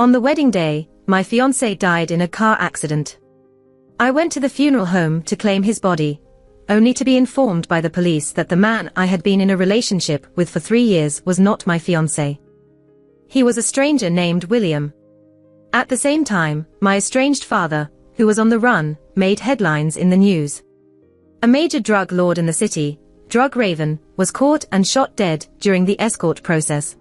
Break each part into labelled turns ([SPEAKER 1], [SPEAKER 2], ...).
[SPEAKER 1] On the wedding day, my fiancé died in a car accident. I went to the funeral home to claim his body, only to be informed by the police that the man I had been in a relationship with for 3 years was not my fiancé. He was a stranger named William. At the same time, my estranged father, who was on the run, made headlines in the news. A major drug lord in the city, Drug Raven, was caught and shot dead during the escort process.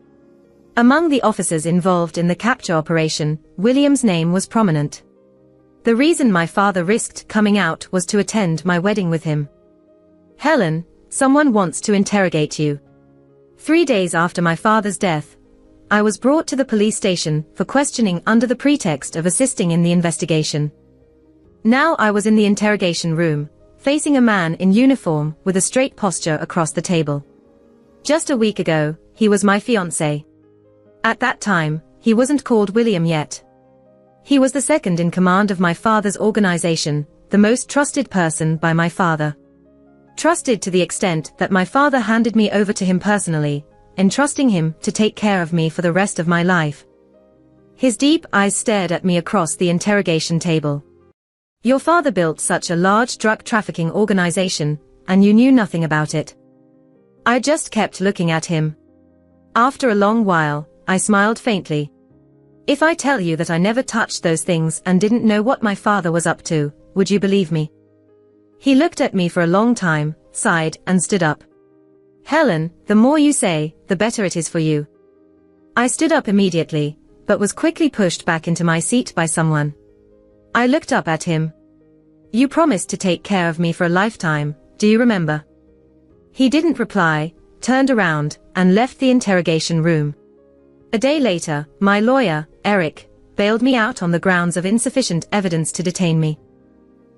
[SPEAKER 1] Among the officers involved in the capture operation, William's name was prominent. The reason my father risked coming out was to attend my wedding with him. Helen, someone wants to interrogate you. 3 days after my father's death, I was brought to the police station for questioning under the pretext of assisting in the investigation. Now I was in the interrogation room, facing a man in uniform with a straight posture across the table. Just a week ago, he was my fiancé. At that time, he wasn't called William yet. He was the second in command of my father's organization, the most trusted person by my father. Trusted to the extent that my father handed me over to him personally, entrusting him to take care of me for the rest of my life. His deep eyes stared at me across the interrogation table. Your father built such a large drug trafficking organization, and you knew nothing about it. I just kept looking at him. After a long while, I smiled faintly. If I tell you that I never touched those things and didn't know what my father was up to, would you believe me? He looked at me for a long time, sighed, and stood up. Helen, the more you say, the better it is for you. I stood up immediately, but was quickly pushed back into my seat by someone. I looked up at him. You promised to take care of me for a lifetime, do you remember? He didn't reply, turned around, and left the interrogation room. A day later, my lawyer, Eric, bailed me out on the grounds of insufficient evidence to detain me.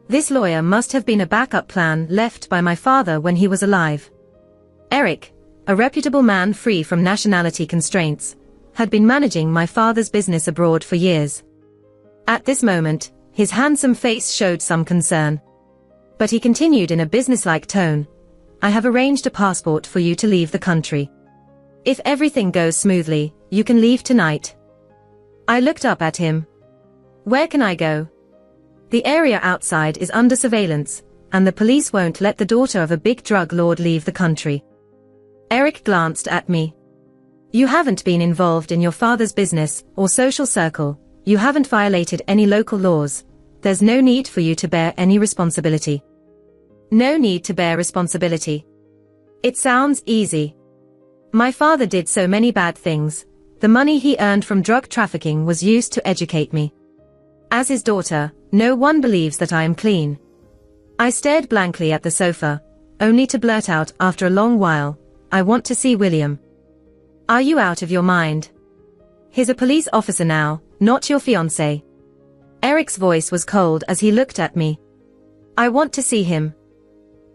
[SPEAKER 1] This lawyer must have been a backup plan left by my father when he was alive. Eric, a reputable man free from nationality constraints, had been managing my father's business abroad for years. At this moment, his handsome face showed some concern. But he continued in a businesslike tone, I have arranged a passport for you to leave the country. If everything goes smoothly, you can leave tonight. I looked up at him. Where can I go? The area outside is under surveillance, and the police won't let the daughter of a big drug lord leave the country. Eric glanced at me. You haven't been involved in your father's business or social circle, you haven't violated any local laws, there's no need for you to bear any responsibility. No need to bear responsibility. It sounds easy. My father did so many bad things. The money he earned from drug trafficking was used to educate me. As his daughter, no one believes that I am clean. I stared blankly at the sofa, only to blurt out after a long while, I want to see William. Are you out of your mind? He's a police officer now, not your fiancé. Eric's voice was cold as he looked at me. I want to see him.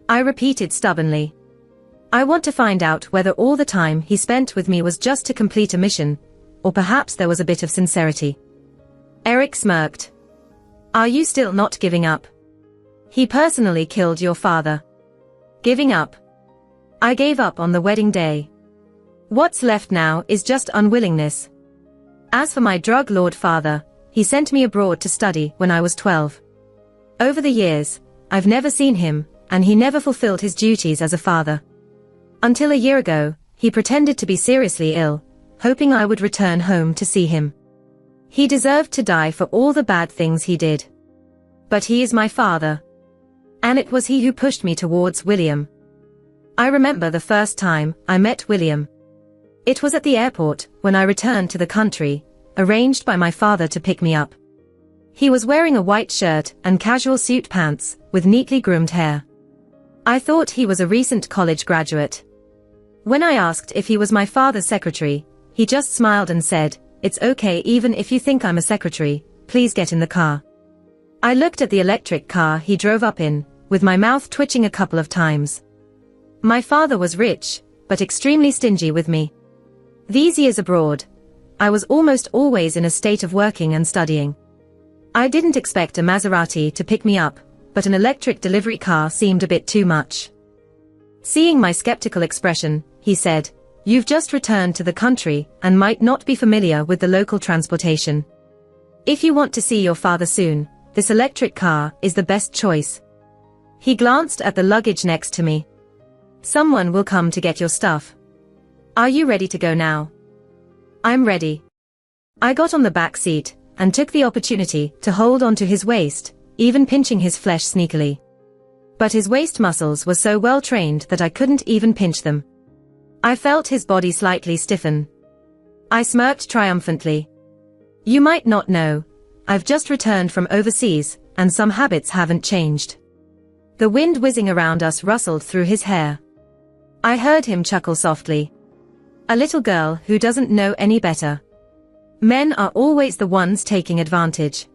[SPEAKER 1] I repeated stubbornly. I want to find out whether all the time he spent with me was just to complete a mission, or perhaps there was a bit of sincerity. Eric smirked. Are you still not giving up? He personally killed your father. Giving up? I gave up on the wedding day. What's left now is just unwillingness. As for my drug lord father, he sent me abroad to study when I was 12. Over the years, I've never seen him, and he never fulfilled his duties as a father. Until a year ago, he pretended to be seriously ill, hoping I would return home to see him. He deserved to die for all the bad things he did. But he is my father. And it was he who pushed me towards William. I remember the first time I met William. It was at the airport when I returned to the country, arranged by my father to pick me up. He was wearing a white shirt and casual suit pants, with neatly groomed hair. I thought he was a recent college graduate. When I asked if he was my father's secretary, he just smiled and said, It's okay even if you think I'm a secretary, please get in the car. I looked at the electric car he drove up in, with my mouth twitching a couple of times. My father was rich, but extremely stingy with me. These years abroad, I was almost always in a state of working and studying. I didn't expect a Maserati to pick me up, but an electric delivery car seemed a bit too much. Seeing my skeptical expression, he said, You've just returned to the country and might not be familiar with the local transportation. If you want to see your father soon, this electric car is the best choice. He glanced at the luggage next to me. Someone will come to get your stuff. Are you ready to go now? I'm ready. I got on the back seat and took the opportunity to hold onto his waist, even pinching his flesh sneakily. But his waist muscles were so well trained that I couldn't even pinch them. I felt his body slightly stiffen. I smirked triumphantly. You might not know, I've just returned from overseas, and some habits haven't changed. The wind whizzing around us rustled through his hair. I heard him chuckle softly. A little girl who doesn't know any better. Men are always the ones taking advantage.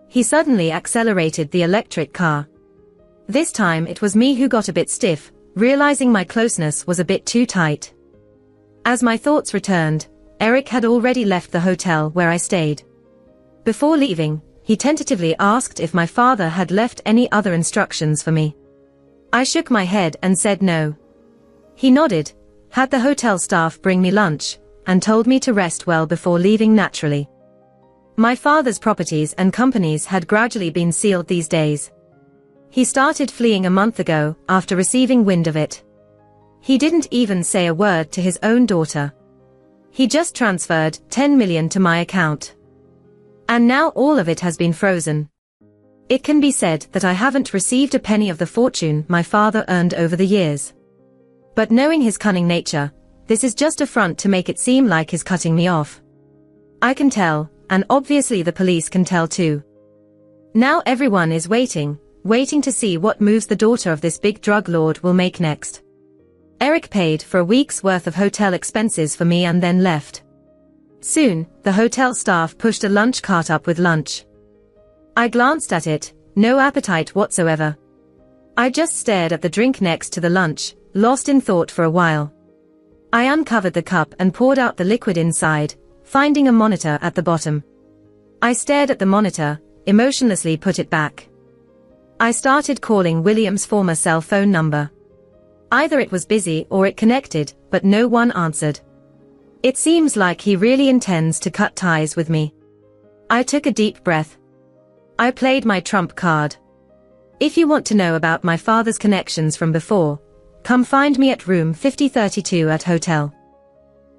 [SPEAKER 1] He suddenly accelerated the electric car. This time it was me who got a bit stiff, realizing my closeness was a bit too tight. As my thoughts returned, Eric had already left the hotel where I stayed. Before leaving, he tentatively asked if my father had left any other instructions for me. I shook my head and said no. He nodded, had the hotel staff bring me lunch, and told me to rest well before leaving naturally. My father's properties and companies had gradually been sealed these days. He started fleeing a month ago after receiving wind of it. He didn't even say a word to his own daughter. He just transferred 10 million to my account. And now all of it has been frozen. It can be said that I haven't received a penny of the fortune my father earned over the years. But knowing his cunning nature, this is just a front to make it seem like he's cutting me off. I can tell, and obviously the police can tell too. Now everyone is waiting to see what moves the daughter of this big drug lord will make next. Eric paid for a week's worth of hotel expenses for me and then left. Soon, the hotel staff pushed a lunch cart up with lunch. I glanced at it, no appetite whatsoever. I just stared at the drink next to the lunch, lost in thought for a while. I uncovered the cup and poured out the liquid inside, finding a monitor at the bottom. I stared at the monitor, emotionlessly put it back. I started calling William's former cell phone number. Either it was busy or it connected, but no one answered. It seems like he really intends to cut ties with me. I took a deep breath. I played my trump card. If you want to know about my father's connections from before, come find me at room 5032 at hotel.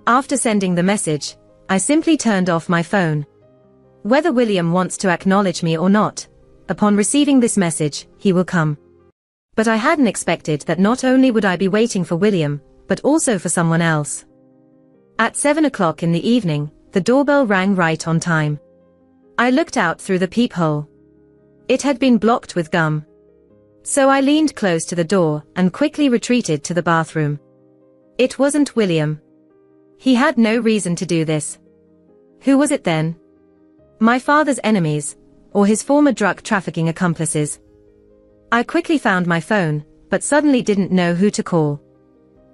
[SPEAKER 1] After sending the message, I simply turned off my phone. Whether William wants to acknowledge me or not, upon receiving this message, he will come. But I hadn't expected that not only would I be waiting for William, but also for someone else. At 7 o'clock in the evening, the doorbell rang right on time. I looked out through the peephole. It had been blocked with gum. So I leaned close to the door and quickly retreated to the bathroom. It wasn't William. He had no reason to do this. Who was it then? My father's enemies, or his former drug trafficking accomplices? I quickly found my phone, but suddenly didn't know who to call.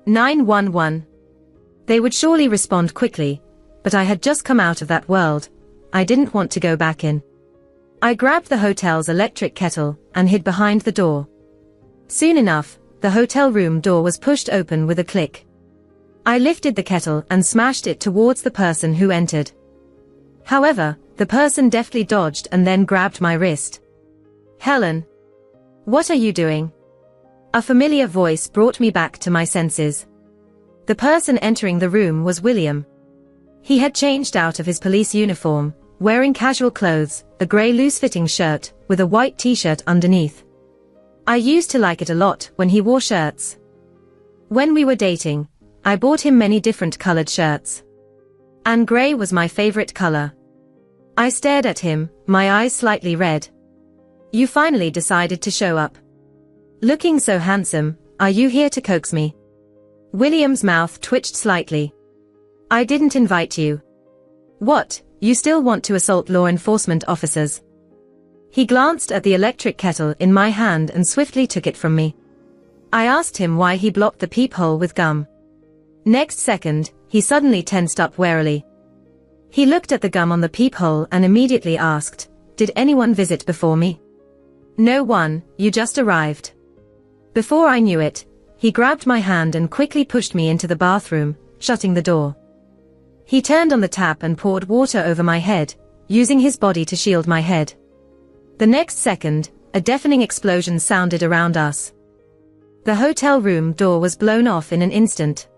[SPEAKER 1] 911. They would surely respond quickly, but I had just come out of that world. I didn't want to go back in. I grabbed the hotel's electric kettle and hid behind the door. Soon enough, the hotel room door was pushed open with a click. I lifted the kettle and smashed it towards the person who entered. However, the person deftly dodged and then grabbed my wrist. Helen! What are you doing? A familiar voice brought me back to my senses. The person entering the room was William. He had changed out of his police uniform, wearing casual clothes, a grey loose-fitting shirt, with a white t-shirt underneath. I used to like it a lot when he wore shirts. When we were dating, I bought him many different colored shirts. And grey was my favorite color. I stared at him, my eyes slightly red. You finally decided to show up. Looking so handsome, are you here to coax me? William's mouth twitched slightly. I didn't invite you. What, you still want to assault law enforcement officers? He glanced at the electric kettle in my hand and swiftly took it from me. I asked him why he blocked the peephole with gum. Next second, he suddenly tensed up warily. He looked at the gum on the peephole and immediately asked, "Did anyone visit before me?" "No one, you just arrived." Before I knew it, he grabbed my hand and quickly pushed me into the bathroom, shutting the door. He turned on the tap and poured water over my head, using his body to shield my head. The next second, a deafening explosion sounded around us. The hotel room door was blown off in an instant.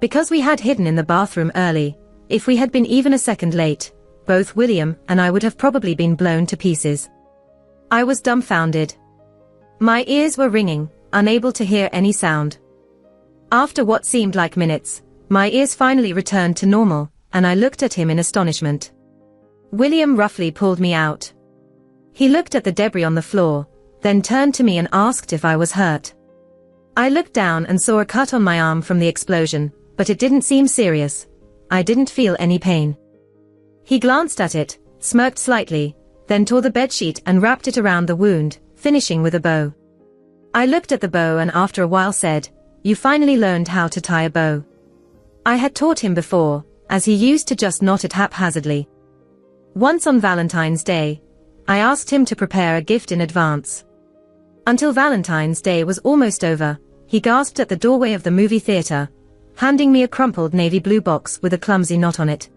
[SPEAKER 1] Because we had hidden in the bathroom early, if we had been even a second late, both William and I would have probably been blown to pieces. I was dumbfounded. My ears were ringing, unable to hear any sound. After what seemed like minutes, my ears finally returned to normal, and I looked at him in astonishment. William roughly pulled me out. He looked at the debris on the floor, then turned to me and asked if I was hurt. I looked down and saw a cut on my arm from the explosion, but it didn't seem serious. I didn't feel any pain. He glanced at it, smirked slightly, then tore the bedsheet and wrapped it around the wound, finishing with a bow. I looked at the bow and after a while said, "You finally learned how to tie a bow." I had taught him before, as he used to just knot it haphazardly. Once on Valentine's Day, I asked him to prepare a gift in advance. Until Valentine's Day was almost over, he gasped at the doorway of the movie theater, handing me a crumpled navy blue box with a clumsy knot on it.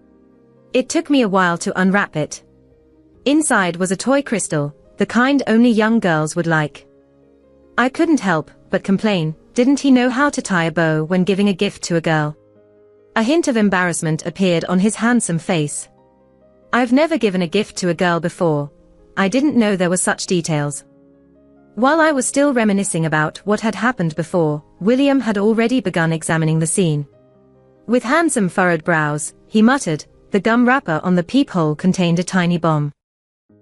[SPEAKER 1] It took me a while to unwrap it. Inside was a toy crystal, the kind only young girls would like. I couldn't help but complain, didn't he know how to tie a bow when giving a gift to a girl? A hint of embarrassment appeared on his handsome face. I've never given a gift to a girl before. I didn't know there were such details. While I was still reminiscing about what had happened before, William had already begun examining the scene. With handsome furrowed brows, he muttered, "The gum wrapper on the peephole contained a tiny bomb.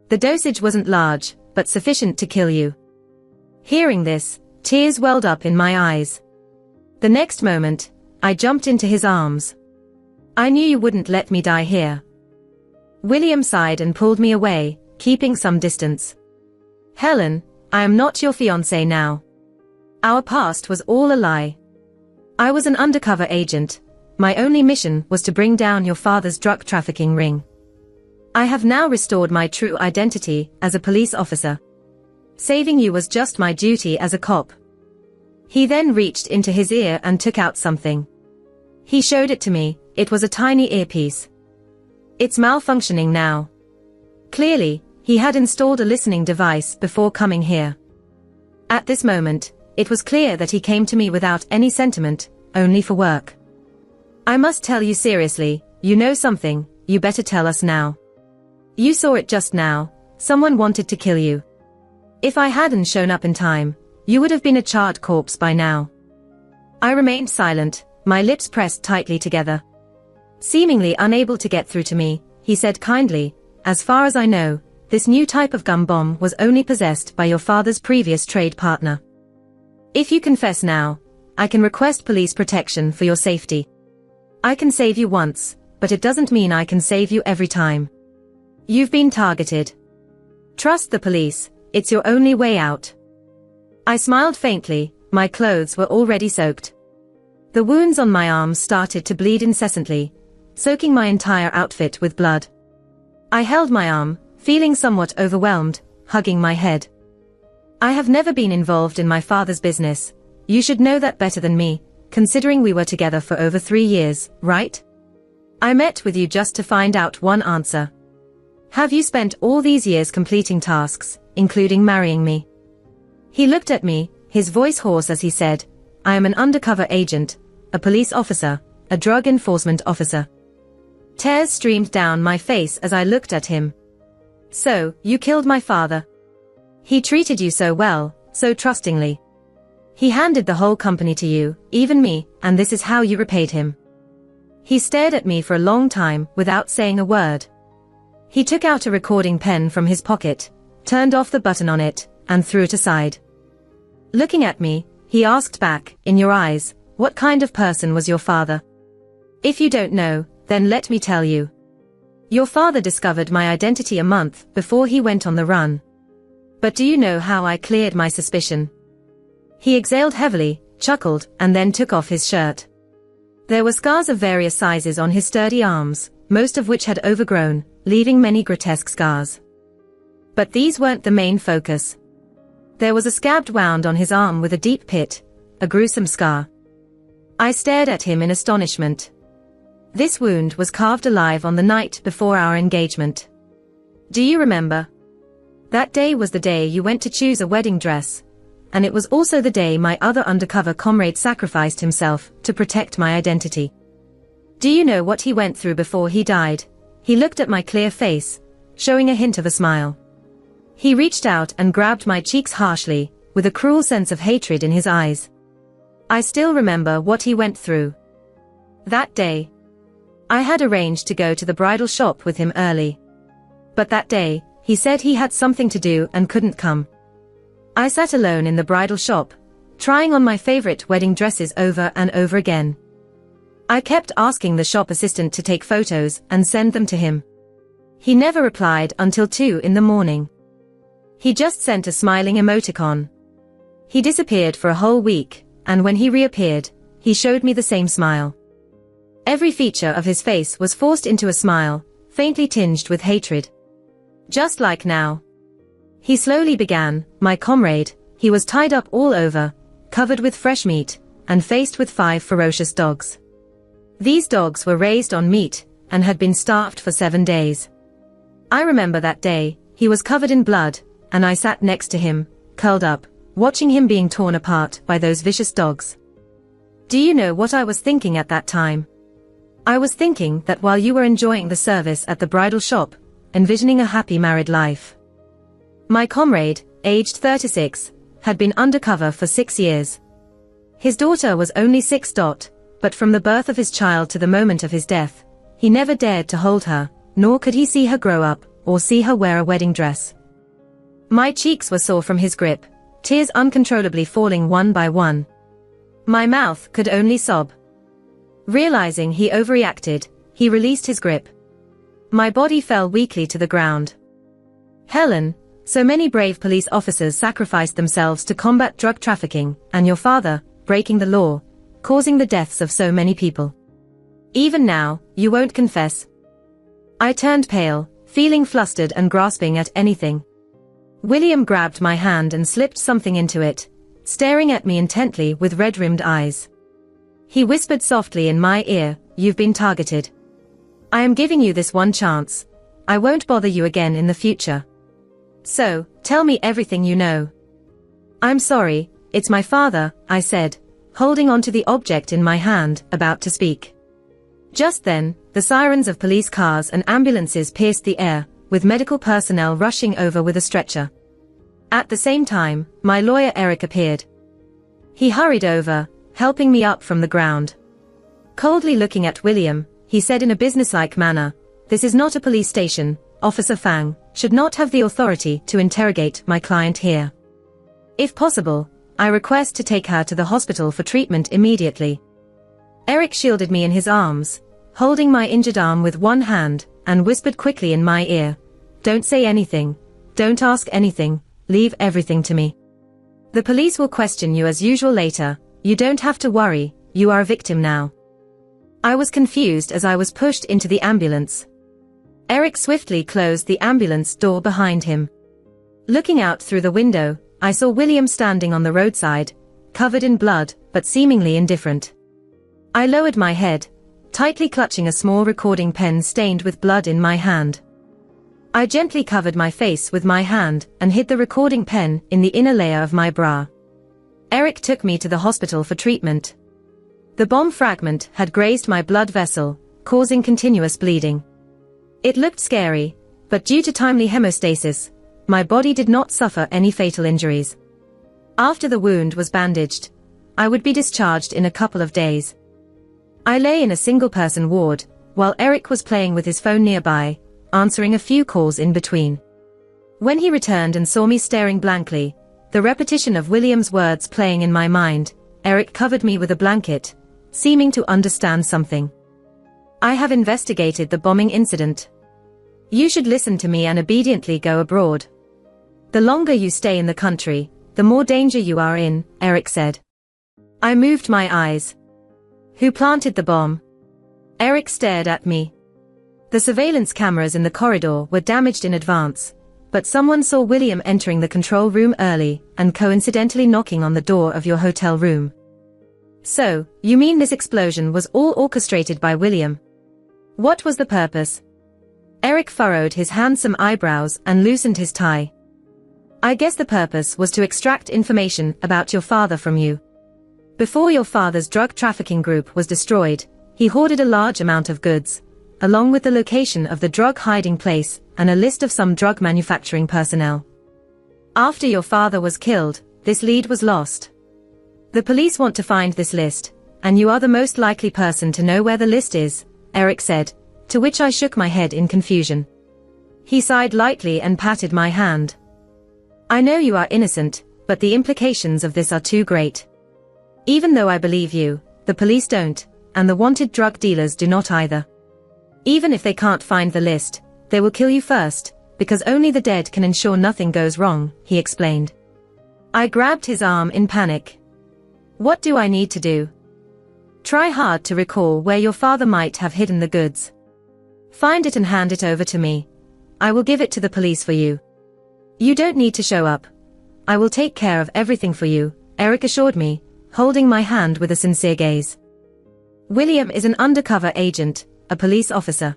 [SPEAKER 1] The dosage wasn't large, but sufficient to kill you." Hearing this, tears welled up in my eyes. The next moment, I jumped into his arms. "I knew you wouldn't let me die here." William sighed and pulled me away, keeping some distance. "Helen, I am not your fiancé now. Our past was all a lie. I was an undercover agent. My only mission was to bring down your father's drug trafficking ring. I have now restored my true identity as a police officer. Saving you was just my duty as a cop." He then reached into his ear and took out something. He showed it to me. It was a tiny earpiece. "It's malfunctioning now." Clearly, he had installed a listening device before coming here. At this moment, it was clear that he came to me without any sentiment, only for work. "I must tell you seriously, you know something, you better tell us now. You saw it just now, someone wanted to kill you. If I hadn't shown up in time, you would have been a charred corpse by now." I remained silent, my lips pressed tightly together. Seemingly unable to get through to me, he said kindly, "As far as I know, this new type of gum bomb was only possessed by your father's previous trade partner. If you confess now, I can request police protection for your safety. I can save you once, but it doesn't mean I can save you every time. You've been targeted. Trust the police, it's your only way out." I smiled faintly, my clothes were already soaked. The wounds on my arms started to bleed incessantly, soaking my entire outfit with blood. I held my arm, feeling somewhat overwhelmed, hugging my head. "I have never been involved in my father's business. You should know that better than me, considering we were together for over 3 years, right? I met with you just to find out one answer. Have you spent all these years completing tasks, including marrying me?" He looked at me, his voice hoarse as he said, "I am an undercover agent, a police officer, a drug enforcement officer." Tears streamed down my face as I looked at him. "So, you killed my father. He treated you so well, so trustingly. He handed the whole company to you, even me, and this is how you repaid him." He stared at me for a long time without saying a word. He took out a recording pen from his pocket, turned off the button on it, and threw it aside. Looking at me, he asked back, "In your eyes, what kind of person was your father? If you don't know, then let me tell you. Your father discovered my identity a month before he went on the run. But do you know how I cleared my suspicion?" He exhaled heavily, chuckled, and then took off his shirt. There were scars of various sizes on his sturdy arms, most of which had overgrown, leaving many grotesque scars. But these weren't the main focus. There was a scabbed wound on his arm with a deep pit, a gruesome scar. I stared at him in astonishment. This wound was carved alive on the night before our engagement. Do you remember? That day was the day you went to choose a wedding dress, and it was also the day my other undercover comrade sacrificed himself to protect my identity. Do you know what he went through before he died? He looked at my clear face, showing a hint of a smile. He reached out and grabbed my cheeks harshly, with a cruel sense of hatred in his eyes. I still remember what he went through. That day, I had arranged to go to the bridal shop with him early. But that day, he said he had something to do and couldn't come. I sat alone in the bridal shop, trying on my favorite wedding dresses over and over again. I kept asking the shop assistant to take photos and send them to him. He never replied until 2 in the morning. He just sent a smiling emoticon. He disappeared for a whole week, and when he reappeared, he showed me the same smile. Every feature of his face was forced into a smile, faintly tinged with hatred. Just like now. He slowly began, my comrade. He was tied up all over, covered with fresh meat, and faced with 5 ferocious dogs. These dogs were raised on meat, and had been starved for 7 days. I remember that day, he was covered in blood, and I sat next to him, curled up, watching him being torn apart by those vicious dogs. Do you know what I was thinking at that time? I was thinking that while you were enjoying the service at the bridal shop, envisioning a happy married life. My comrade, aged 36, had been undercover for 6 years. His daughter was only 6. But from the birth of his child to the moment of his death, he never dared to hold her, nor could he see her grow up, or see her wear a wedding dress. My cheeks were sore from his grip, tears uncontrollably falling one by one. My mouth could only sob. Realizing he overreacted, he released his grip. My body fell weakly to the ground. Helen, so many brave police officers sacrificed themselves to combat drug trafficking, and your father, breaking the law, causing the deaths of so many people. Even now, you won't confess. I turned pale, feeling flustered and grasping at anything. William grabbed my hand and slipped something into it, staring at me intently with red-rimmed eyes. He whispered softly in my ear, "You've been targeted. I am giving you this one chance. I won't bother you again in the future. So, tell me everything you know." "I'm sorry, it's my father," I said, holding onto the object in my hand, about to speak. Just then, the sirens of police cars and ambulances pierced the air, with medical personnel rushing over with a stretcher. At the same time, my lawyer Eric appeared. He hurried over, helping me up from the ground. Coldly looking at William, he said in a businesslike manner, "This is not a police station. Officer Fang should not have the authority to interrogate my client here. If possible, I request to take her to the hospital for treatment immediately." Eric shielded me in his arms, holding my injured arm with one hand, and whispered quickly in my ear, "Don't say anything. Don't ask anything. Leave everything to me. The police will question you as usual later. You don't have to worry, you are a victim now." I was confused as I was pushed into the ambulance. Eric swiftly closed the ambulance door behind him. Looking out through the window, I saw William standing on the roadside, covered in blood, but seemingly indifferent. I lowered my head, tightly clutching a small recording pen stained with blood in my hand. I gently covered my face with my hand and hid the recording pen in the inner layer of my bra. Eric took me to the hospital for treatment. The bomb fragment had grazed my blood vessel, causing continuous bleeding. It looked scary, but due to timely hemostasis, my body did not suffer any fatal injuries. After the wound was bandaged, I would be discharged in a couple of days. I lay in a single-person ward, while Eric was playing with his phone nearby, answering a few calls in between. When he returned and saw me staring blankly, the repetition of William's words playing in my mind, Eric covered me with a blanket, seeming to understand something. "I have investigated the bombing incident. You should listen to me and obediently go abroad. The longer you stay in the country, the more danger you are in," Eric said. I moved my eyes. "Who planted the bomb?" Eric stared at me. The surveillance cameras in the corridor were damaged in advance, but someone saw William entering the control room early and coincidentally knocking on the door of your hotel room. "So, you mean this explosion was all orchestrated by William? What was the purpose?" Eric furrowed his handsome eyebrows and loosened his tie. I guess the purpose was to extract information about your father from you. Before your father's drug trafficking group was destroyed, he hoarded a large amount of goods, along with the location of the drug hiding place and a list of some drug manufacturing personnel. After your father was killed, this lead was lost. The police want to find this list, and you are the most likely person to know where the list is, Eric said, to which I shook my head in confusion. He sighed lightly and patted my hand. I know you are innocent, but the implications of this are too great. Even though I believe you, the police don't, and the wanted drug dealers do not either. Even if they can't find the list, they will kill you first, because only the dead can ensure nothing goes wrong, he explained. I grabbed his arm in panic. What do I need to do? Try hard to recall where your father might have hidden the goods. Find it and hand it over to me. I will give it to the police for you. You don't need to show up. I will take care of everything for you, Eric assured me, holding my hand with a sincere gaze. William is an undercover agent, a police officer.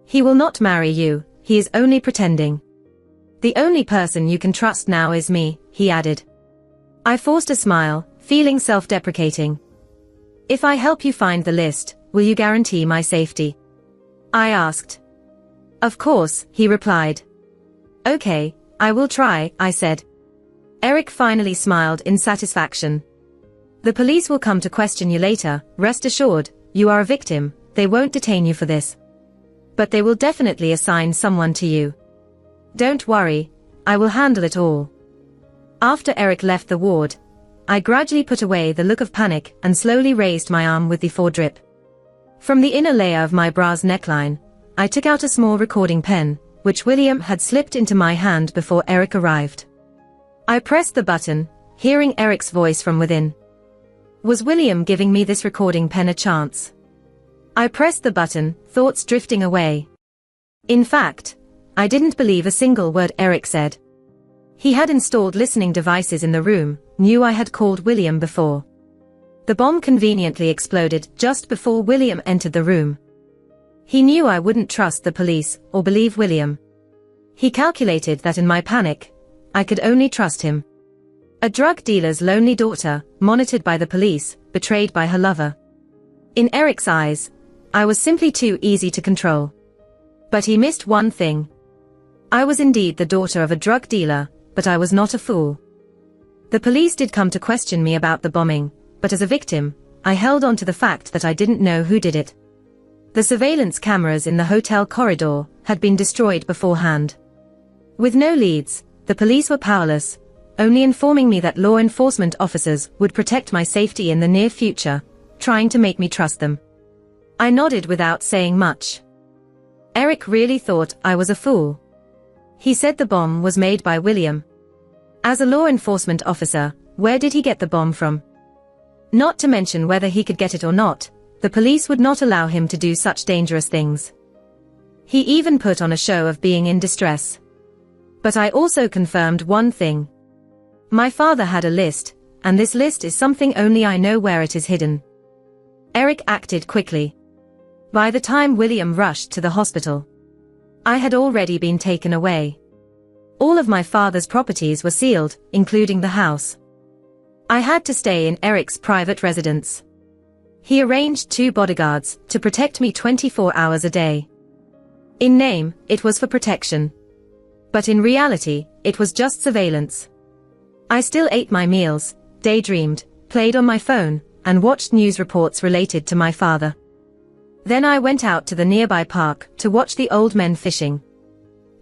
[SPEAKER 1] He will not marry you, he is only pretending. The only person you can trust now is me, he added. I forced a smile, feeling self-deprecating. If I help you find the list, will you guarantee my safety? I asked. Of course, he replied. Okay, I will try, I said. Eric finally smiled in satisfaction. The police will come to question you later, rest assured, you are a victim, they won't detain you for this. But they will definitely assign someone to you. Don't worry, I will handle it all. After Eric left the ward, I gradually put away the look of panic and slowly raised my arm with the foredrip. From the inner layer of my bra's neckline, I took out a small recording pen, which William had slipped into my hand before Eric arrived. I pressed the button, hearing Eric's voice from within. Was William giving me this recording pen a chance? I pressed the button, thoughts drifting away. In fact, I didn't believe a single word Eric said. He had installed listening devices in the room, knew I had called William before. The bomb conveniently exploded just before William entered the room. He knew I wouldn't trust the police or believe William. He calculated that in my panic, I could only trust him. A drug dealer's lonely daughter, monitored by the police, betrayed by her lover. In Eric's eyes, I was simply too easy to control. But he missed one thing. I was indeed the daughter of a drug dealer, but I was not a fool. The police did come to question me about the bombing, but as a victim, I held on to the fact that I didn't know who did it. The surveillance cameras in the hotel corridor had been destroyed beforehand. With no leads, the police were powerless, only informing me that law enforcement officers would protect my safety in the near future, trying to make me trust them. I nodded without saying much. Eric really thought I was a fool. He said the bomb was made by William. As a law enforcement officer, where did he get the bomb from? Not to mention whether he could get it or not, the police would not allow him to do such dangerous things. He even put on a show of being in distress. But I also confirmed one thing. My father had a list, and this list is something only I know where it is hidden. Eric acted quickly. By the time William rushed to the hospital, I had already been taken away. All of my father's properties were sealed, including the house. I had to stay in Eric's private residence. He arranged 2 bodyguards to protect me 24 hours a day. In name, it was for protection. But in reality, it was just surveillance. I still ate my meals, daydreamed, played on my phone, and watched news reports related to my father. Then I went out to the nearby park to watch the old men fishing.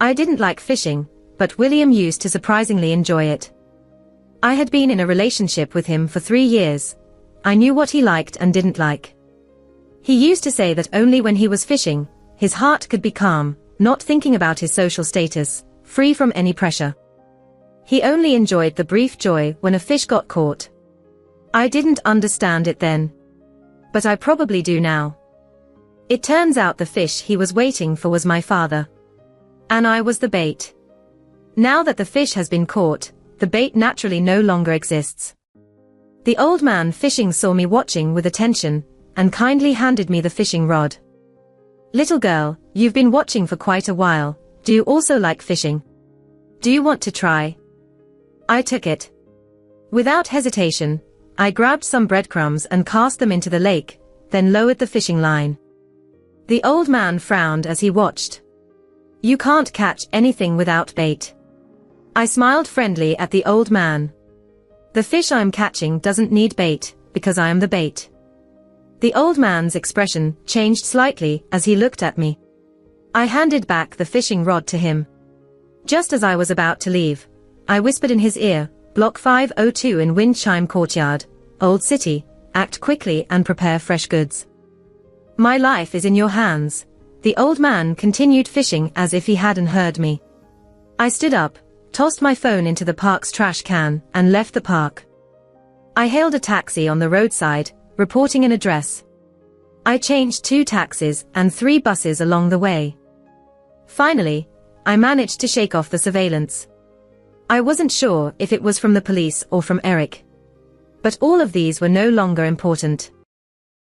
[SPEAKER 1] I didn't like fishing, but William used to surprisingly enjoy it. I had been in a relationship with him for 3 years. I knew what he liked and didn't like. He used to say that only when he was fishing, his heart could be calm, not thinking about his social status, free from any pressure. He only enjoyed the brief joy when a fish got caught. I didn't understand it then. But I probably do now. It turns out the fish he was waiting for was my father. And I was the bait. Now that the fish has been caught, the bait naturally no longer exists. The old man fishing saw me watching with attention, and kindly handed me the fishing rod. Little girl, you've been watching for quite a while. Do you also like fishing? Do you want to try? I took it. Without hesitation, I grabbed some breadcrumbs and cast them into the lake, then lowered the fishing line. The old man frowned as he watched. You can't catch anything without bait. I smiled friendly at the old man. The fish I'm catching doesn't need bait, because I am the bait. The old man's expression changed slightly as he looked at me. I handed back the fishing rod to him. Just as I was about to leave, I whispered in his ear, Block 502 in Wind Chime Courtyard, Old City, act quickly and prepare fresh goods. My life is in your hands. The old man continued fishing as if he hadn't heard me. I stood up, tossed my phone into the park's trash can, and left the park. I hailed a taxi on the roadside, reporting an address. I changed 2 taxis and 3 buses along the way. Finally, I managed to shake off the surveillance. I wasn't sure if it was from the police or from Eric. But all of these were no longer important.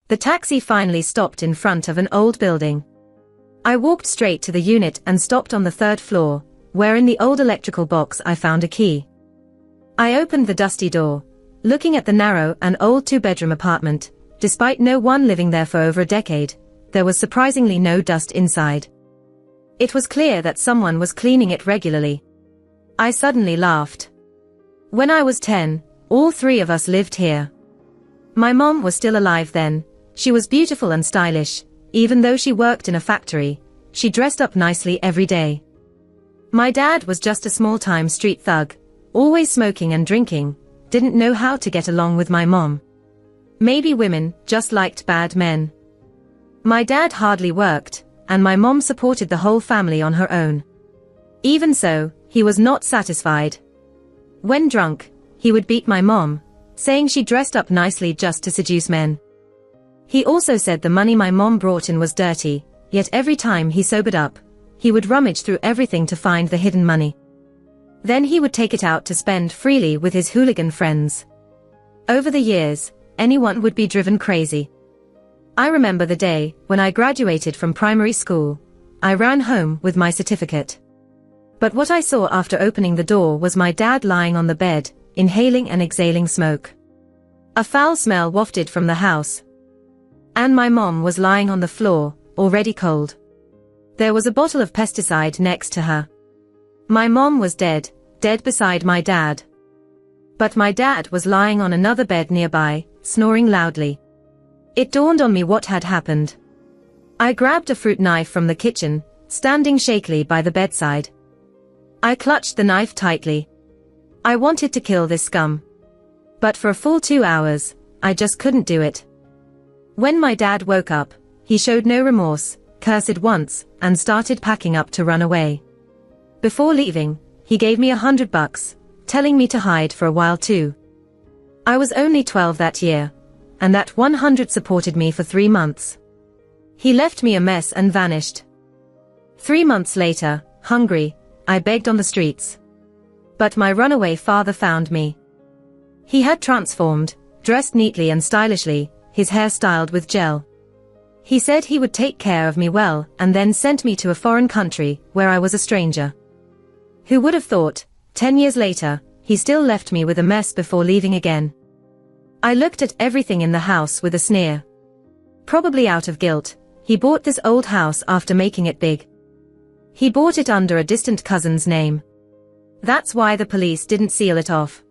[SPEAKER 1] The taxi finally stopped in front of an old building. I walked straight to the unit and stopped on the 3rd floor, where in the old electrical box I found a key. I opened the dusty door, looking at the narrow and old 2-bedroom apartment. Despite no one living there for over a decade, there was surprisingly no dust inside. It was clear that someone was cleaning it regularly. I suddenly laughed. When I was 10, all 3 of us lived here. My mom was still alive then. She was beautiful and stylish. Even though she worked in a factory, she dressed up nicely every day. My dad was just a small-time street thug, always smoking and drinking, didn't know how to get along with my mom. Maybe women just liked bad men. My dad hardly worked, and my mom supported the whole family on her own. Even so, he was not satisfied. When drunk, he would beat my mom, saying she dressed up nicely just to seduce men. He also said the money my mom brought in was dirty, yet every time he sobered up, he would rummage through everything to find the hidden money. Then he would take it out to spend freely with his hooligan friends. Over the years, anyone would be driven crazy. I remember the day when I graduated from primary school. I ran home with my certificate. But what I saw after opening the door was my dad lying on the bed, inhaling and exhaling smoke. A foul smell wafted from the house. And my mom was lying on the floor, already cold. There was a bottle of pesticide next to her. My mom was dead beside my dad. But my dad was lying on another bed nearby, snoring loudly. It dawned on me what had happened. I grabbed a fruit knife from the kitchen, standing shakily by the bedside. I clutched the knife tightly. I wanted to kill this scum. But for a full 2 hours, I just couldn't do it. When my dad woke up, he showed no remorse, cursed once, and started packing up to run away. Before leaving, he gave me $100, telling me to hide for a while too. I was only 12 that year, and that 100 supported me for 3 months. He left me a mess and vanished. 3 months later, hungry, I begged on the streets. But my runaway father found me. He had transformed, dressed neatly and stylishly, his hair styled with gel. He said he would take care of me well and then sent me to a foreign country where I was a stranger. Who would have thought, 10 years later, he still left me with a mess before leaving again. I looked at everything in the house with a sneer. Probably out of guilt, he bought this old house after making it big. He bought it under a distant cousin's name. That's why the police didn't seal it off.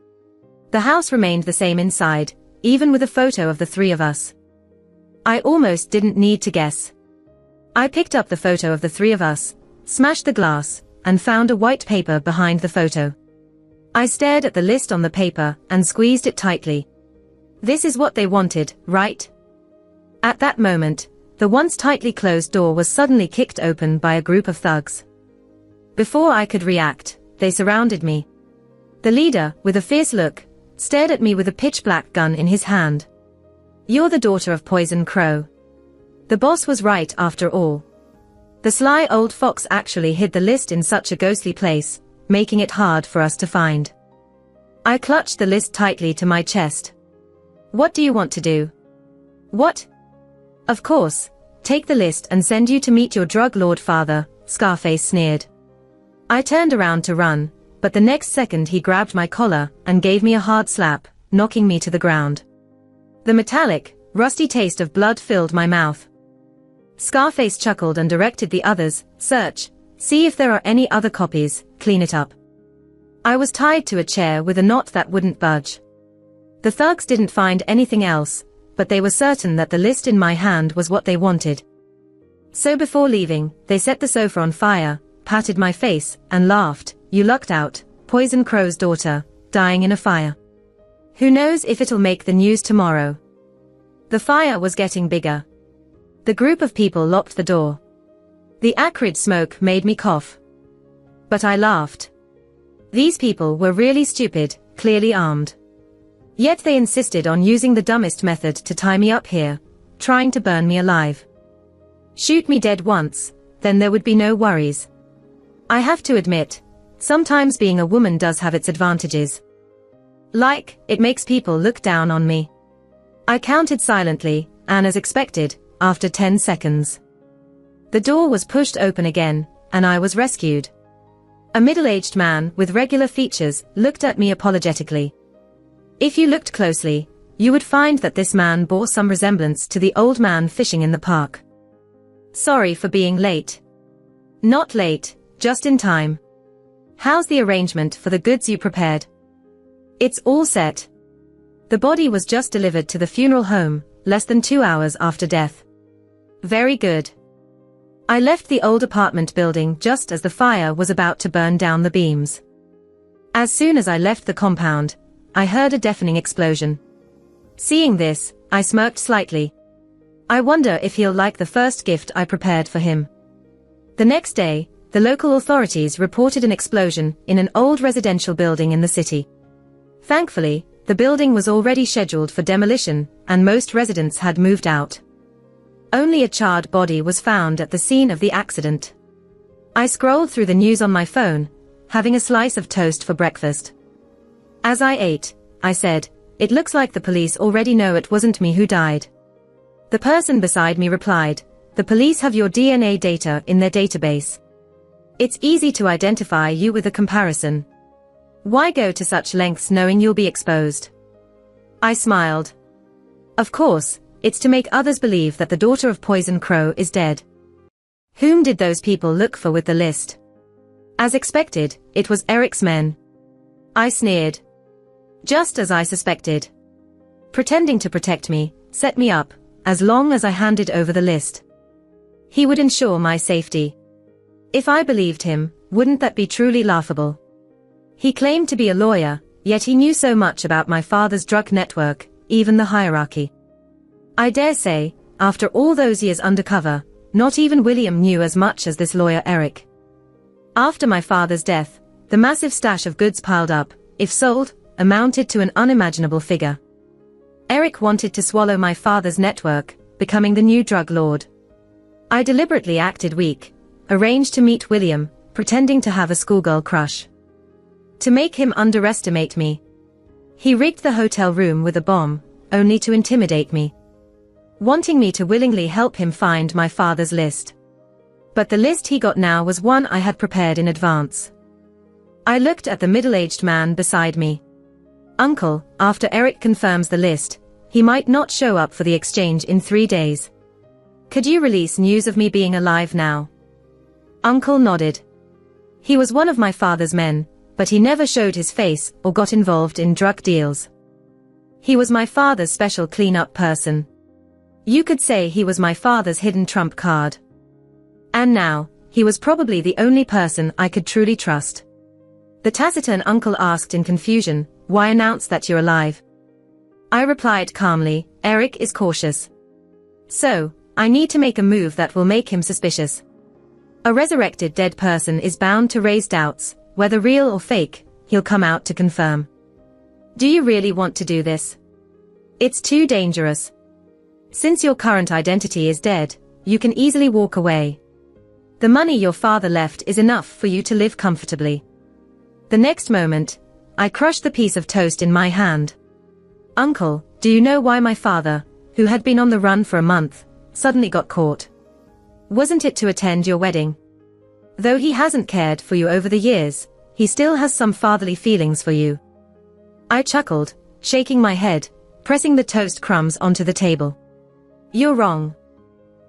[SPEAKER 1] The house remained the same inside, even with a photo of the 3 of us. I almost didn't need to guess. I picked up the photo of the 3 of us, smashed the glass, and found a white paper behind the photo. I stared at the list on the paper and squeezed it tightly. This is what they wanted, right? At that moment, the once tightly closed door was suddenly kicked open by a group of thugs. Before I could react, they surrounded me. The leader, with a fierce look, stared at me with a pitch-black gun in his hand. You're the daughter of Poison Crow. The boss was right after all. The sly old fox actually hid the list in such a ghostly place, making it hard for us to find. I clutched the list tightly to my chest. What do you want to do? What? Of course, take the list and send you to meet your drug lord father, Scarface sneered. I turned around to run, but the next second he grabbed my collar and gave me a hard slap, knocking me to the ground. The metallic, rusty taste of blood filled my mouth. Scarface chuckled and directed the others, search, see if there are any other copies, clean it up. I was tied to a chair with a knot that wouldn't budge. The thugs didn't find anything else, but they were certain that the list in my hand was what they wanted. So before leaving, they set the sofa on fire, patted my face, and laughed, you lucked out, Poison Crow's daughter, dying in a fire. Who knows if it'll make the news tomorrow. The fire was getting bigger. The group of people locked the door. The acrid smoke made me cough. But I laughed. These people were really stupid, clearly armed. Yet they insisted on using the dumbest method to tie me up here, trying to burn me alive. Shoot me dead once, then there would be no worries. I have to admit, sometimes being a woman does have its advantages. Like, it makes people look down on me. I counted silently, and as expected, after 10 seconds. The door was pushed open again, and I was rescued. A middle-aged man with regular features looked at me apologetically. If you looked closely, you would find that this man bore some resemblance to the old man fishing in the park. Sorry for being late. Not late, just in time. How's the arrangement for the goods you prepared? It's all set. The body was just delivered to the funeral home, less than 2 hours after death. Very good. I left the old apartment building just as the fire was about to burn down the beams. As soon as I left the compound, I heard a deafening explosion. Seeing this, I smirked slightly. I wonder if he'll like the first gift I prepared for him. The next day, the local authorities reported an explosion in an old residential building in the city. Thankfully, the building was already scheduled for demolition, and most residents had moved out. Only a charred body was found at the scene of the accident. I scrolled through the news on my phone, having a slice of toast for breakfast. As I ate, I said, it looks like the police already know it wasn't me who died. The person beside me replied, the police have your DNA data in their database. It's easy to identify you with a comparison. Why go to such lengths knowing you'll be exposed? I smiled. Of course, it's to make others believe that the daughter of Poison Crow is dead. Whom did those people look for with the list? As expected, it was Eric's men. I sneered. Just as I suspected. Pretending to protect me, set me up, as long as I handed over the list. He would ensure my safety. If I believed him, wouldn't that be truly laughable? He claimed to be a lawyer, yet he knew so much about my father's drug network, even the hierarchy. I dare say, after all those years undercover, not even William knew as much as this lawyer Eric. After my father's death, the massive stash of goods piled up, if sold, amounted to an unimaginable figure. Eric wanted to swallow my father's network, becoming the new drug lord. I deliberately acted weak, arranged to meet William, pretending to have a schoolgirl crush. To make him underestimate me. He rigged the hotel room with a bomb, only to intimidate me. Wanting me to willingly help him find my father's list. But the list he got now was one I had prepared in advance. I looked at the middle-aged man beside me. Uncle, after Eric confirms the list, he might not show up for the exchange in 3 days. Could you release news of me being alive now? Uncle nodded. He was one of my father's men, but he never showed his face or got involved in drug deals. He was my father's special cleanup person. You could say he was my father's hidden trump card. And now, he was probably the only person I could truly trust. The taciturn uncle asked in confusion, why announce that you're alive? I replied calmly, Eric is cautious. So, I need to make a move that will make him suspicious. A resurrected dead person is bound to raise doubts, whether real or fake, he'll come out to confirm. Do you really want to do this? It's too dangerous. Since your current identity is dead, you can easily walk away. The money your father left is enough for you to live comfortably. The next moment, I crushed the piece of toast in my hand. Uncle, do you know why my father, who had been on the run for a month, suddenly got caught? Wasn't it to attend your wedding? Though he hasn't cared for you over the years, he still has some fatherly feelings for you. I chuckled, shaking my head, pressing the toast crumbs onto the table. You're wrong.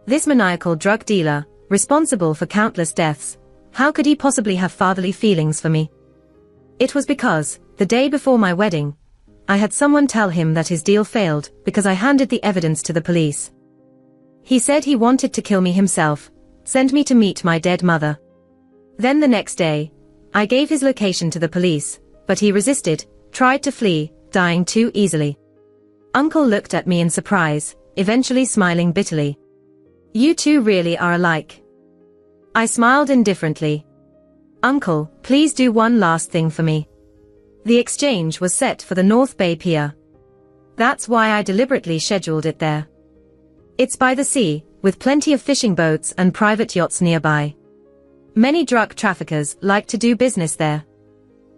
[SPEAKER 1] This maniacal drug dealer, responsible for countless deaths, how could he possibly have fatherly feelings for me? It was because, the day before my wedding, I had someone tell him that his deal failed because I handed the evidence to the police. He said he wanted to kill me himself, send me to meet my dead mother. Then the next day, I gave his location to the police, but he resisted, tried to flee, dying too easily. Uncle looked at me in surprise, eventually smiling bitterly. You two really are alike. I smiled indifferently. Uncle, please do one last thing for me. The exchange was set for the North Bay Pier. That's why I deliberately scheduled it there. It's by the sea, with plenty of fishing boats and private yachts nearby. Many drug traffickers like to do business there.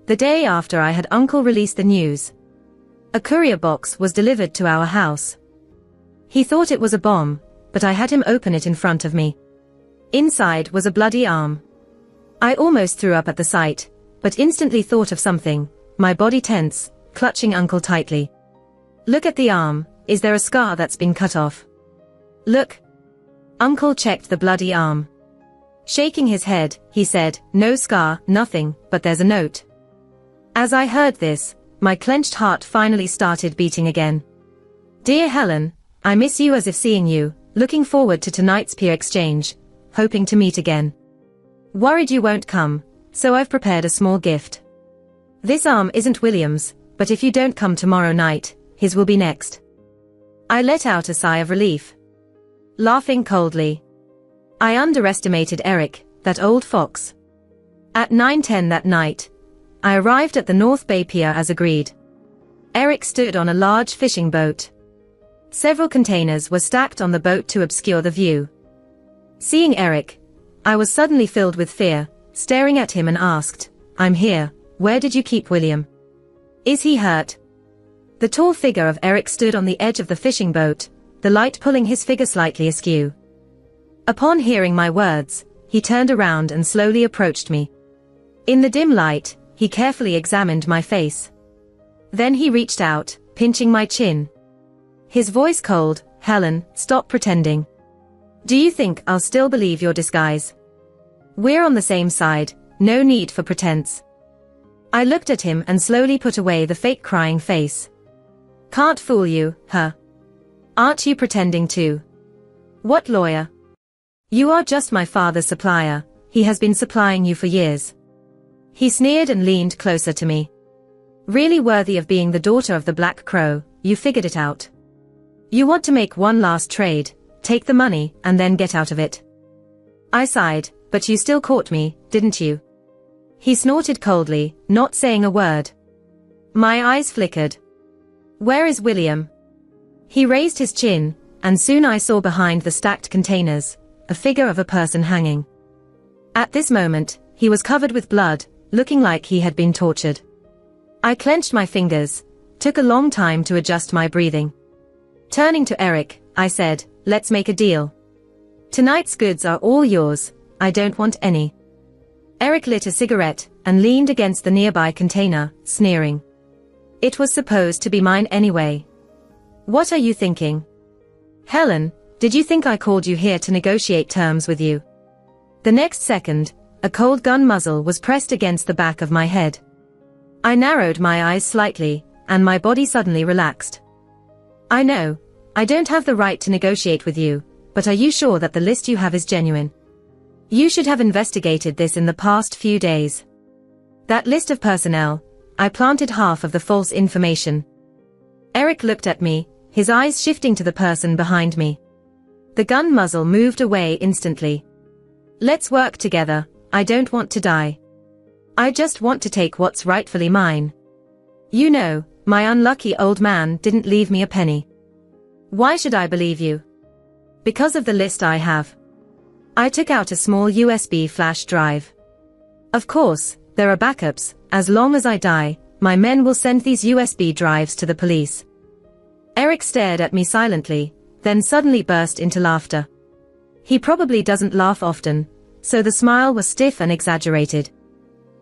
[SPEAKER 1] The day after I had Uncle release the news, a courier box was delivered to our house. He thought it was a bomb, but I had him open it in front of me. Inside was a bloody arm. I almost threw up at the sight, but instantly thought of something, my body tense, clutching Uncle tightly. Look at the arm, is there a scar that's been cut off? Look. Uncle checked the bloody arm. Shaking his head, he said, no scar, nothing, but there's a note. As I heard this, my clenched heart finally started beating again. Dear Helen, I miss you as if seeing you, looking forward to tonight's pier exchange, hoping to meet again. Worried you won't come, so I've prepared a small gift. This arm isn't William's, but if you don't come tomorrow night, his will be next. I let out a sigh of relief. Laughing coldly. I underestimated Eric, that old fox. At 9:10 that night, I arrived at the North Bay Pier as agreed. Eric stood on a large fishing boat. Several containers were stacked on the boat to obscure the view. Seeing Eric, I was suddenly filled with fear, staring at him and asked, I'm here, where did you keep William? Is he hurt? The tall figure of Eric stood on the edge of the fishing boat, the light pulling his figure slightly askew. Upon hearing my words, he turned around and slowly approached me. In the dim light, he carefully examined my face. Then he reached out, pinching my chin. His voice cold, Helen, stop pretending. Do you think I'll still believe your disguise? We're on the same side, no need for pretense. I looked at him and slowly put away the fake crying face. Can't fool you, huh? Aren't you pretending too? What lawyer? You are just my father's supplier, he has been supplying you for years. He sneered and leaned closer to me. Really worthy of being the daughter of the Black Crow, you figured it out. You want to make one last trade, take the money, and then get out of it. I sighed, but you still caught me, didn't you? He snorted coldly, not saying a word. My eyes flickered. Where is William? He raised his chin, and soon I saw behind the stacked containers, a figure of a person hanging. At this moment, he was covered with blood, looking like he had been tortured. I clenched my fingers, took a long time to adjust my breathing. Turning to Eric, I said, let's make a deal. Tonight's goods are all yours, I don't want any. Eric lit a cigarette, and leaned against the nearby container, sneering. It was supposed to be mine anyway. What are you thinking? Helen, did you think I called you here to negotiate terms with you? The next second, a cold gun muzzle was pressed against the back of my head. I narrowed my eyes slightly, and my body suddenly relaxed. I know, I don't have the right to negotiate with you, but are you sure that the list you have is genuine? You should have investigated this in the past few days. That list of personnel, I planted half of the false information. Eric looked at me, his eyes shifting to the person behind me. The gun muzzle moved away instantly. Let's work together, I don't want to die. I just want to take what's rightfully mine. You know, my unlucky old man didn't leave me a penny. Why should I believe you? Because of the list I have. I took out a small USB flash drive. Of course, there are backups, as long as I die, my men will send these USB drives to the police. Eric stared at me silently, then suddenly burst into laughter. He probably doesn't laugh often, so the smile was stiff and exaggerated.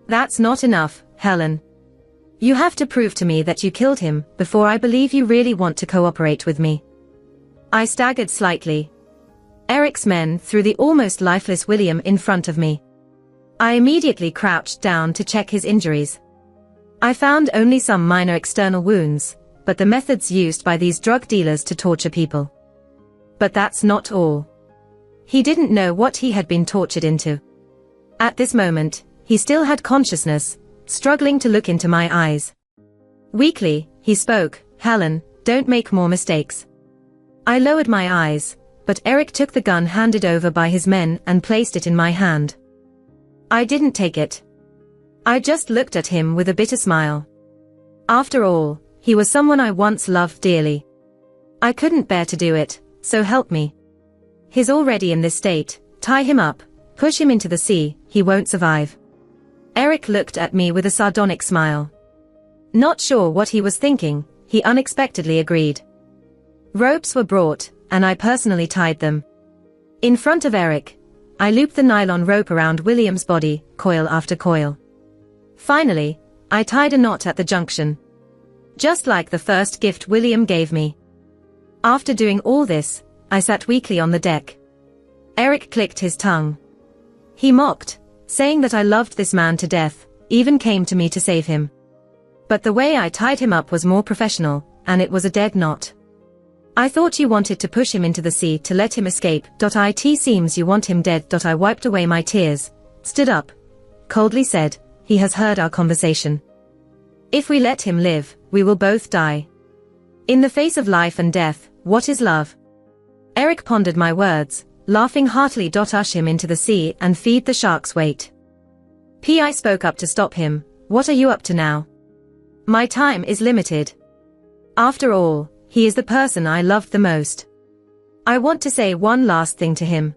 [SPEAKER 1] That's not enough, Helen. You have to prove to me that you killed him before I believe you really want to cooperate with me. I staggered slightly. Eric's men threw the almost lifeless William in front of me. I immediately crouched down to check his injuries. I found only some minor external wounds, but the methods used by these drug dealers to torture people. But that's not all. He didn't know what he had been tortured into. At this moment, he still had consciousness, struggling to look into my eyes. Weakly, he spoke, "Helen, don't make more mistakes." I lowered my eyes, but Eric took the gun handed over by his men and placed it in my hand. I didn't take it. I just looked at him with a bitter smile. After all, he was someone I once loved dearly. I couldn't bear to do it, so help me. He's already in this state, tie him up, push him into the sea, he won't survive. Eric looked at me with a sardonic smile. Not sure what he was thinking, he unexpectedly agreed. Ropes were brought, and I personally tied them. In front of Eric, I looped the nylon rope around William's body, coil after coil. Finally, I tied a knot at the junction. Just like the first gift William gave me. After doing all this, I sat weakly on the deck. Eric clicked his tongue. He mocked, saying that I loved this man to death, even came to me to save him. But the way I tied him up was more professional, and it was a dead knot. I thought you wanted to push him into the sea to let him escape. It seems you want him dead. I wiped away my tears, stood up, coldly said, "He has heard our conversation. If we let him live, we will both die. In the face of life and death, what is love?" Eric pondered my words, laughing heartily. Ush him into the sea and feed the sharks. Wait. I spoke up to stop him. What are you up to now? My time is limited. After all, he is the person I loved the most. I want to say one last thing to him.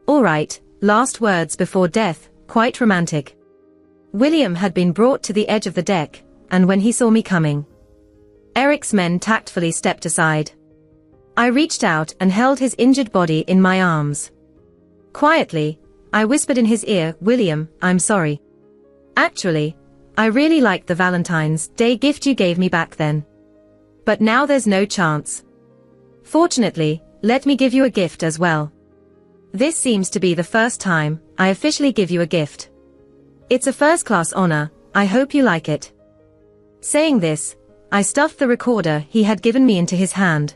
[SPEAKER 1] All right, last words before death, quite romantic. William had been brought to the edge of the deck, and when he saw me coming, Eric's men tactfully stepped aside. I reached out and held his injured body in my arms. Quietly, I whispered in his ear, "William, I'm sorry. Actually, I really liked the Valentine's Day gift you gave me back then. But now there's no chance. Fortunately, let me give you a gift as well. This seems to be the first time I officially give you a gift. It's a first-class honor, I hope you like it." Saying this, I stuffed the recorder he had given me into his hand.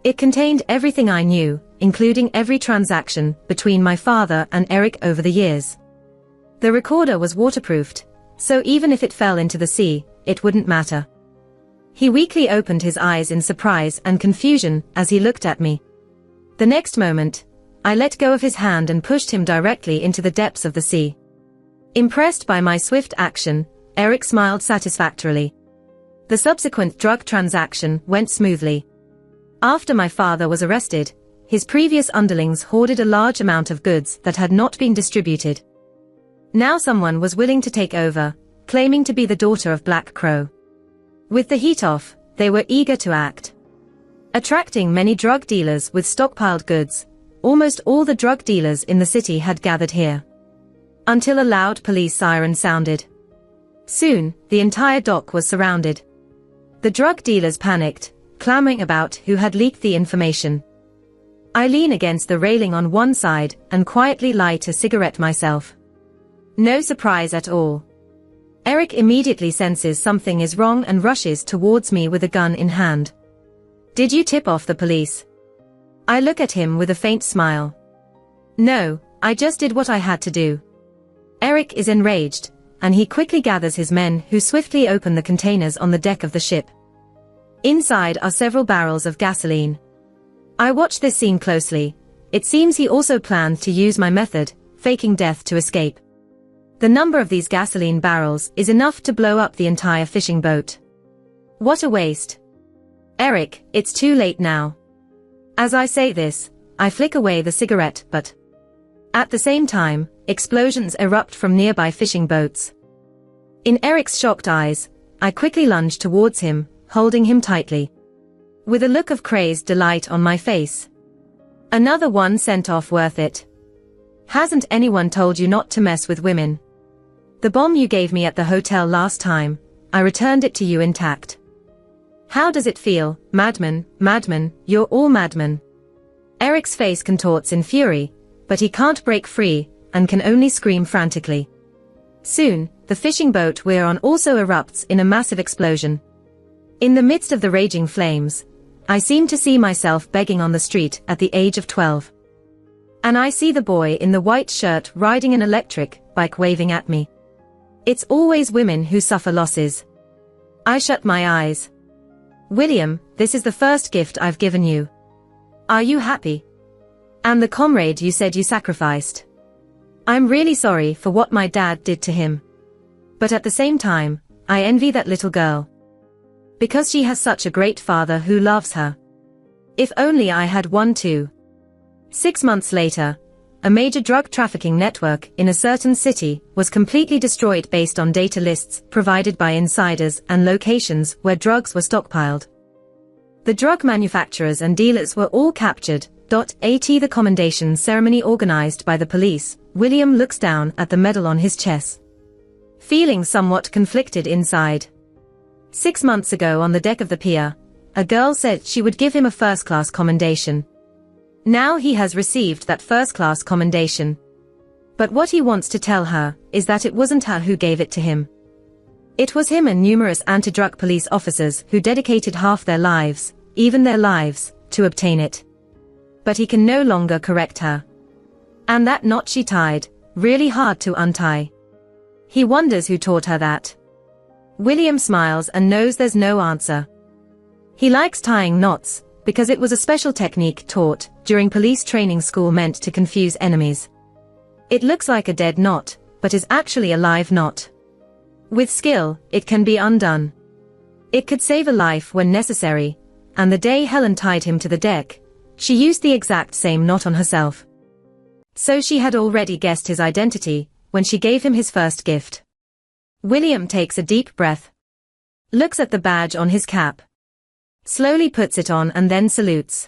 [SPEAKER 1] It contained everything I knew, including every transaction between my father and Eric over the years. The recorder was waterproofed, so even if it fell into the sea, it wouldn't matter. He weakly opened his eyes in surprise and confusion as he looked at me. The next moment, I let go of his hand and pushed him directly into the depths of the sea. Impressed by my swift action, Eric smiled satisfactorily. The subsequent drug transaction went smoothly. After my father was arrested, his previous underlings hoarded a large amount of goods that had not been distributed. Now someone was willing to take over, claiming to be the daughter of Black Crow. With the heat off, they were eager to act. Attracting many drug dealers with stockpiled goods, almost all the drug dealers in the city had gathered here. Until a loud police siren sounded. Soon, the entire dock was surrounded. The drug dealers panicked, clamoring about who had leaked the information. I lean against the railing on one side and quietly light a cigarette myself. No surprise at all. Eric immediately senses something is wrong and rushes towards me with a gun in hand. "Did you tip off the police?" I look at him with a faint smile. "No, I just did what I had to do." Eric is enraged, and he quickly gathers his men who swiftly open the containers on the deck of the ship. Inside are several barrels of gasoline. I watch this scene closely. It seems he also planned to use my method, faking death to escape. The number of these gasoline barrels is enough to blow up the entire fishing boat. What a waste. "Eric, it's too late now." As I say this, I flick away the cigarette, but at the same time, explosions erupt from nearby fishing boats. In Eric's shocked eyes, I quickly lunge towards him, holding him tightly. With a look of crazed delight on my face. Another one sent off worth it. Hasn't anyone told you not to mess with women? The bomb you gave me at the hotel last time, I returned it to you intact. How does it feel, madman, madman, you're all madmen. Eric's face contorts in fury, but he can't break free, and can only scream frantically. Soon, the fishing boat we're on also erupts in a massive explosion. In the midst of the raging flames, I seem to see myself begging on the street at the age of 12. And I see the boy in the white shirt riding an electric bike waving at me. It's always women who suffer losses. I shut my eyes. William, this is the first gift I've given you. Are you happy? And the comrade you said you sacrificed. I'm really sorry for what my dad did to him. But at the same time, I envy that little girl. Because she has such a great father who loves her. If only I had one too. 6 months later, a major drug trafficking network in a certain city was completely destroyed based on data lists provided by insiders and locations where drugs were stockpiled. The drug manufacturers and dealers were all captured. At the commendation ceremony organized by the police, William looks down at the medal on his chest. Feeling somewhat conflicted inside. 6 months ago on the deck of the pier, a girl said she would give him a first-class commendation. Now he has received that first-class commendation. But what he wants to tell her is that it wasn't her who gave it to him. It was him and numerous anti-drug police officers who dedicated half their lives, even their lives, to obtain it. But he can no longer correct her. And that knot she tied, really hard to untie. He wonders who taught her that. William smiles and knows there's no answer. He likes tying knots, because it was a special technique taught during police training school meant to confuse enemies. It looks like a dead knot, but is actually a live knot. With skill, it can be undone. It could save a life when necessary, and the day Helen tied him to the deck, she used the exact same knot on herself. So she had already guessed his identity when she gave him his first gift. William takes a deep breath. Looks at the badge on his cap. Slowly puts it on and then salutes.